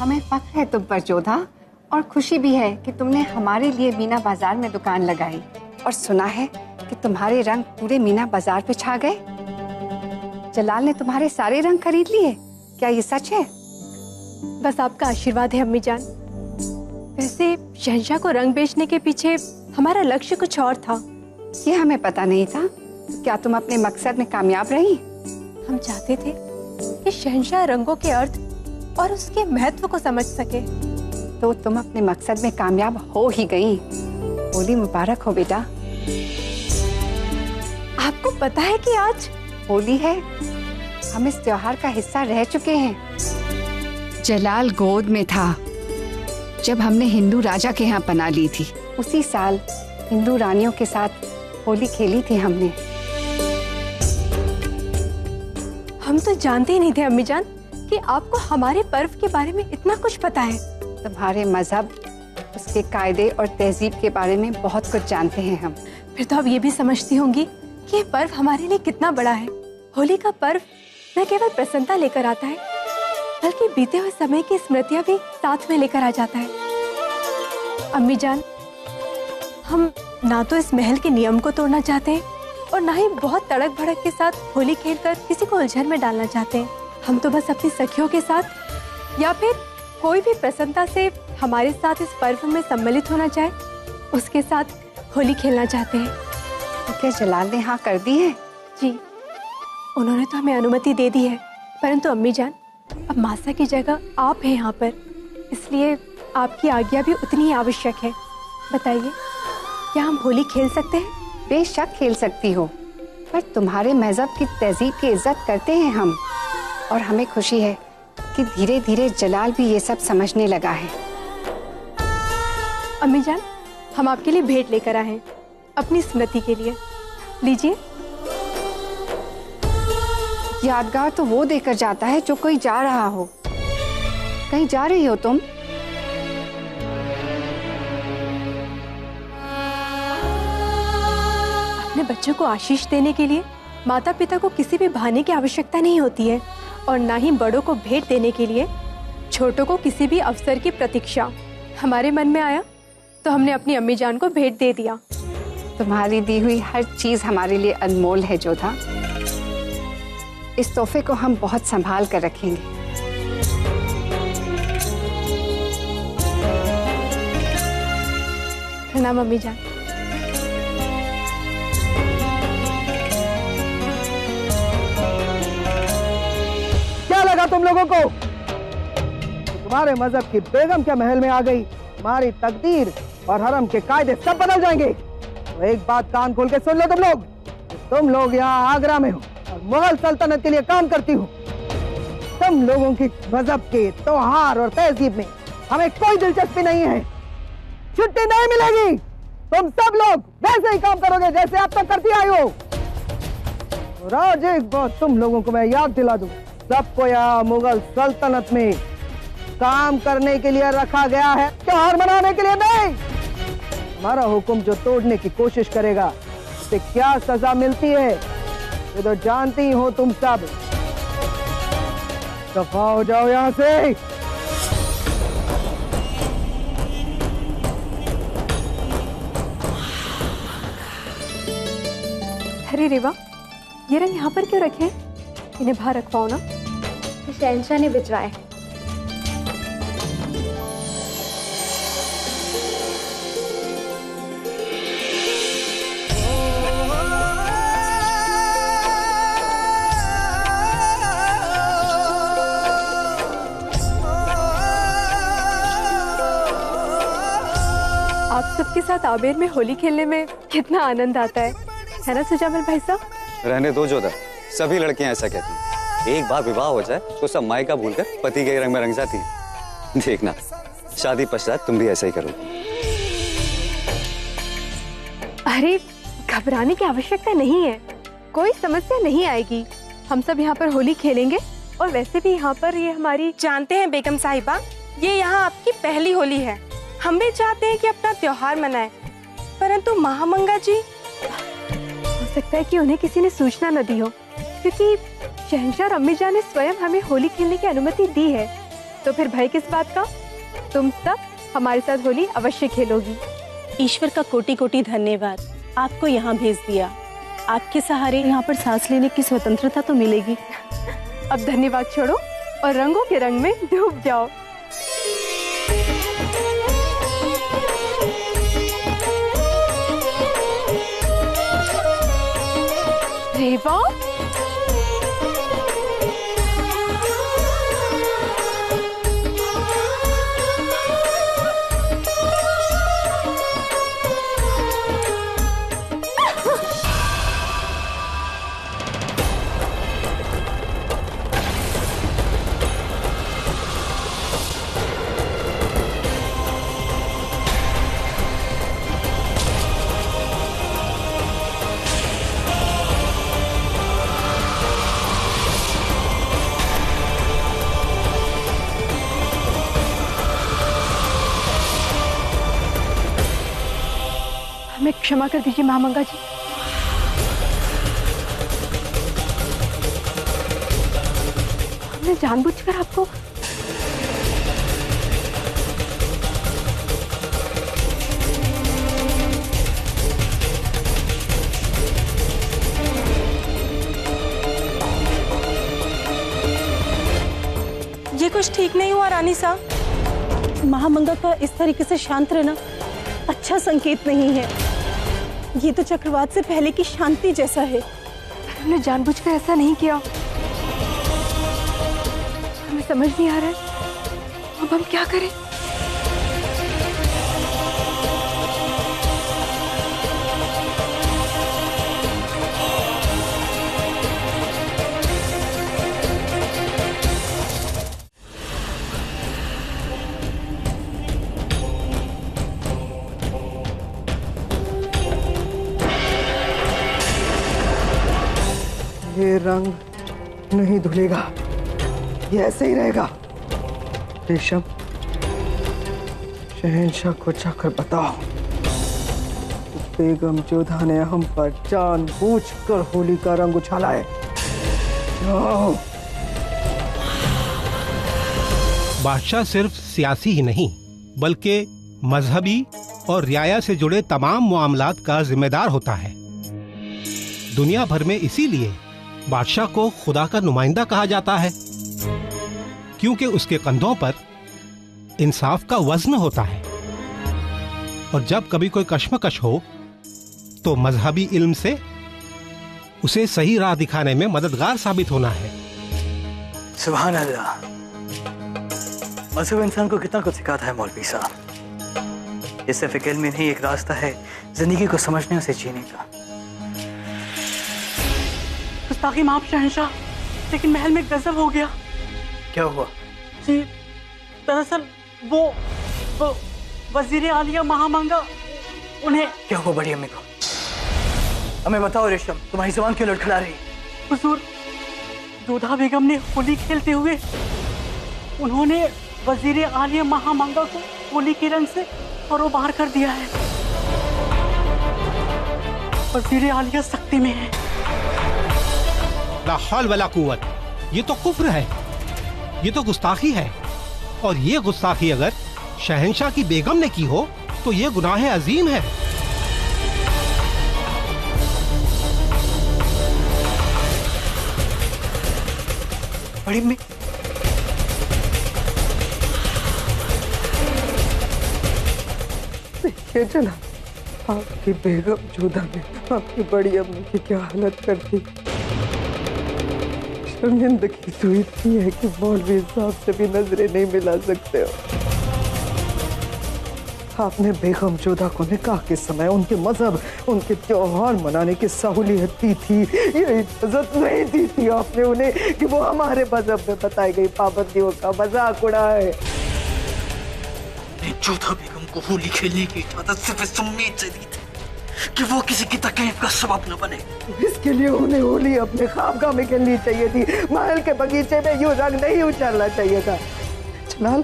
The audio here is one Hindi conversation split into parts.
हमें फख्र है तुम पर जोधा, और खुशी भी है कि तुमने हमारे लिए मीना बाजार में दुकान लगाई। और सुना है कि तुम्हारे रंग पूरे मीना बाजार पे छा गए। जलाल ने तुम्हारे सारे रंग खरीद लिए, क्या ये सच है? बस आपका आशीर्वाद है अम्मी जान। वैसे शहंशाह को रंग बेचने के पीछे हमारा लक्ष्य कुछ और था। ये हमें पता नहीं था। क्या तुम अपने मकसद में कामयाब रही? हम चाहते थे कि शहंशाह रंगों के अर्थ और उसके महत्व को समझ सके। तो तुम अपने मकसद में कामयाब हो ही गई। होली मुबारक हो बेटा। आपको पता है कि आज होली है। हम इस त्योहार का हिस्सा रह चुके हैं। जलाल गोद में था जब हमने हिंदू राजा के यहाँ पनाह ली थी। उसी साल हिंदू रानियों के साथ होली खेली थी हमने। हम तो जानते ही नहीं थे अम्मी जान कि आपको हमारे पर्व के बारे में इतना कुछ पता है। तुम्हारे मजहब, उसके कायदे और तहजीब के बारे में बहुत कुछ जानते हैं हम। फिर तो आप ये भी समझती होंगी कि ये पर्व हमारे लिए कितना बड़ा है। होली का पर्व न केवल प्रसन्नता लेकर आता है, बल्कि बीते हुए समय की स्मृतियां भी साथ में लेकर आ जाता है। अम्मी जान, हम ना तो इस महल के नियम को तोड़ना चाहते हैं और ना ही बहुत तड़क भड़क के साथ होली खेलकर किसी को उलझन में डालना चाहते हैं। हम तो बस अपनी सखियों के साथ या फिर कोई भी प्रसन्नता से हमारे साथ इस पर्व में सम्मिलित होना चाहे, उसके साथ होली खेलना चाहते हैं। तो क्या जलाल ने हाँ कर दी है? जी, उन्होंने तो हमें अनुमति दे दी है, परंतु अम्मी जान, अब मासा की जगह आप हैं यहाँ पर, इसलिए आपकी आज्ञा भी उतनी ही आवश्यक है। बताइए, क्या हम होली खेल सकते हैं? बेशक खेल सकती हो, पर तुम्हारे मजहब की तहजीब की इज्जत करते हैं हम। और हमें खुशी है कि धीरे धीरे जलाल भी ये सब समझने लगा है। अम्मी जान, हम आपके लिए भेंट लेकर आए हैं, अपनी स्मृति के लिए। लीजिए। यादगार तो वो देकर जाता है जो कोई जा रहा हो। कहीं जा रही हो तुम? अपने बच्चों को आशीष देने के लिए माता पिता को किसी भी बहाने की आवश्यकता नहीं होती है, और ना ही बड़ों को भेंट देने के लिए छोटों को किसी भी अवसर की प्रतीक्षा। हमारे मन में आया तो हमने अपनी अम्मी जान को भेंट दे दिया। तुम्हारी दी हुई हर चीज हमारे लिए अनमोल है जोधा। इस तोहफे को हम बहुत संभाल कर रखेंगे। प्रणाम अम्मी जान। क्या लगा तुम लोगों को? तुम्हारे मजहब की बेगम क्या महल में आ गई? तुम्हारी तकदीर और हरम के कायदे सब बदल जाएंगे। तो एक बात कान खोल के सुन लो तुम लोग यहाँ आगरा में हो और मुगल सल्तनत के लिए काम करती हो। तुम लोगों की मजहब के त्योहार और तहजीब में हमें कोई दिलचस्पी नहीं है। छुट्टी नहीं मिलेगी। तुम सब लोग वैसे ही काम करोगे जैसे अब तक करती आई हो। और आज एक बात तुम लोगों को मैं याद दिला दूं, सबको यहाँ मुगल सल्तनत में काम करने के लिए रखा गया है, त्योहार मनाने के लिए नहीं। हमारा हुक्म जो तोड़ने की कोशिश करेगा उसे क्या सजा मिलती है ये तो जानती हो तुम सब। दफा हो जाओ यहाँ से। अरे रेवा, ये रंग यहाँ पर क्यों रखे? इन्हें बाहर रखवाओ ना। शहंशाह ने भिजवाए। आप सबके साथ आबेर में होली खेलने में कितना आनंद आता है ना सुजामिल भाई साहब? रहने दो जोधा, सभी लड़कियां ऐसा कहती हैं। एक बार विवाह हो जाए तो सब मायका भूलकर पति के रंग में रंग जाती है। देखना, शादी पश्चात तुम भी ऐसा ही करोगे। अरे घबराने की आवश्यकता नहीं है, कोई समस्या नहीं आएगी। हम सब यहाँ पर होली खेलेंगे और वैसे भी यहाँ पर ये हमारी। जानते हैं बेगम साहिबा, ये यहाँ आपकी पहली होली है। हम भी चाहते हैं कि अपना त्योहार मनाएं, परंतु महामंगा जी। हो सकता है कि उन्हें किसी ने सूचना न दी हो, क्योंकि शहंशाह और अम्मी जान ने स्वयं हमें होली खेलने की अनुमति दी है। तो फिर भय किस बात का? तुम सब हमारे साथ होली अवश्य खेलोगी। ईश्वर का कोटि कोटि धन्यवाद, आपको यहाँ भेज दिया। आपके सहारे यहाँ पर सांस लेने की स्वतंत्रता तो मिलेगी। अब धन्यवाद छोड़ो और रंगों के रंग में डूब जाओ। रेवा, हमें क्षमा कर दीजिए महामंगा जी। हमने जानबूझकर आपको ये कुछ ठीक नहीं हुआ रानी साहब। महामंगा का इस तरीके से शांत रहना अच्छा संकेत नहीं है। ये तो चक्रवात से पहले की शांति जैसा है। हमने जानबूझकर ऐसा नहीं किया। हमें समझ नहीं आ रहा है अब हम क्या करें। ये रंग नहीं धुलेगा, ये ऐसे ही रहेगा। रेशम, शहंशाह को जाकर बताओ बेगम जोधा ने हम पर जानबूझकर होली का रंग उछाला है। जाओ। बादशाह सिर्फ सियासी ही नहीं बल्कि मजहबी और रियाया से जुड़े तमाम मामलात का जिम्मेदार होता है। दुनिया भर में इसीलिए बादशाह को खुदा का नुमाइंदा कहा जाता है, क्योंकि उसके कंधों पर इंसाफ का वजन होता है। और जब कभी कोई कश्मकश हो तो मजहबी इल्म से उसे सही राह दिखाने में मददगार साबित होना है। सुभान अल्लाह, मजहब इंसान को कितना कुछ सिखाता है मौलवी साहब। ये सिर्फ एक इल्म नहीं, एक रास्ता है जिंदगी को समझने और जीने का। गुस्ताखी माफ शहंशाह, लेकिन महल में गजब हो गया। क्या हुआ? जी दरअसल वो वजीर आलिया महामंगा, उन्हें। क्या हुआ बड़ी अम्मी को? हमें बताओ रेशम, तुम्हारी जुबान क्यों लड़खड़ा रही? हुजूर, जोधा बेगम ने होली खेलते हुए उन्होंने वजीर आलिया महामंगा को होली के रंग से बाहर कर दिया है। वजीर आलिया सख्ती में है। ला हौल वला कुव्वत, ये तो कुफ्र है, ये तो गुस्ताखी है। और ये गुस्ताखी अगर शहंशाह की बेगम ने की हो तो ये गुनाह अजीम है। बड़ी अम्मी, देखिए जना, आपकी बेगम जोधा ने आपकी बड़ी अम्मी की क्या हालत कर दी। शर्मिंदगी तो इतनी है कि मौलवी साहब से भी नजरें नहीं मिला सकते हो। आपने बेगम जोधा को निकाह के समय उनके मजहब, उनके त्योहार मनाने की सहूलियत दी थी, ये इजाजत नहीं दी थी आपने उन्हें कि वो हमारे मजहब में बताई गई पाबंदियों का मजाक उड़ाए। जोधा बेगम को होली खेलने की इजाजत सिर्फ इस उम्मीद से दी थी कि वो किसी की तकलीफ का सबब न बने। इसके लिए उन्हें होली अपने खामगाह में खेलनी चाहिए थी, महल के बगीचे में यूं रंग नहीं उछालना चाहिए था। जलाल,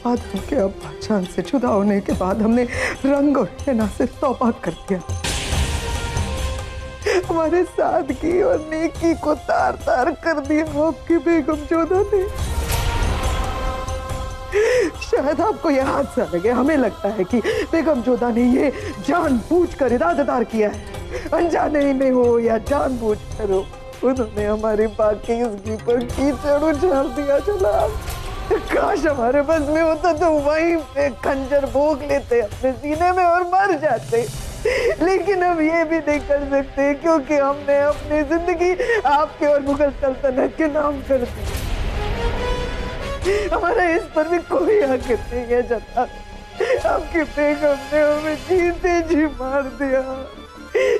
आदम के अब्बा जान से जुदा होने के बाद हमने रंग और हिना से तौबा कर दिया। हमारे सादगी और नेकी को तार तार कर दिया आपकी बेगम जोधा ने। शायद आपको ये हादसा लगे, हमें लगता है कि बेगम जोधा ने ये जानबूझकर इरादेदार किया है। अनजाने में हो या जानबूझकर हो, उन्होंने हमारी पाकीज़गी पर कीचड़ उछाल दिया। चला काश हमारे बस में होता तो वहीं पे खंजर भोग लेते अपने सीने में और मर जाते, लेकिन अब ये भी नहीं कर सकते क्योंकि हमने अपनी जिंदगी आपके और मुगल सल्तनत के नाम कर दी। हमारा इस पर भी कोई हक नहीं है जनाब। आपकी बेगम ने हमें जीते जी मार दिया,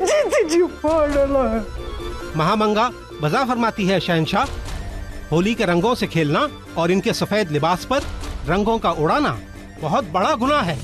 जीते जी मार डाला। महामंगा बजा फरमाती है शहंशाह, होली के रंगों से खेलना और इनके सफेद लिबास पर रंगों का उड़ाना बहुत बड़ा गुनाह है।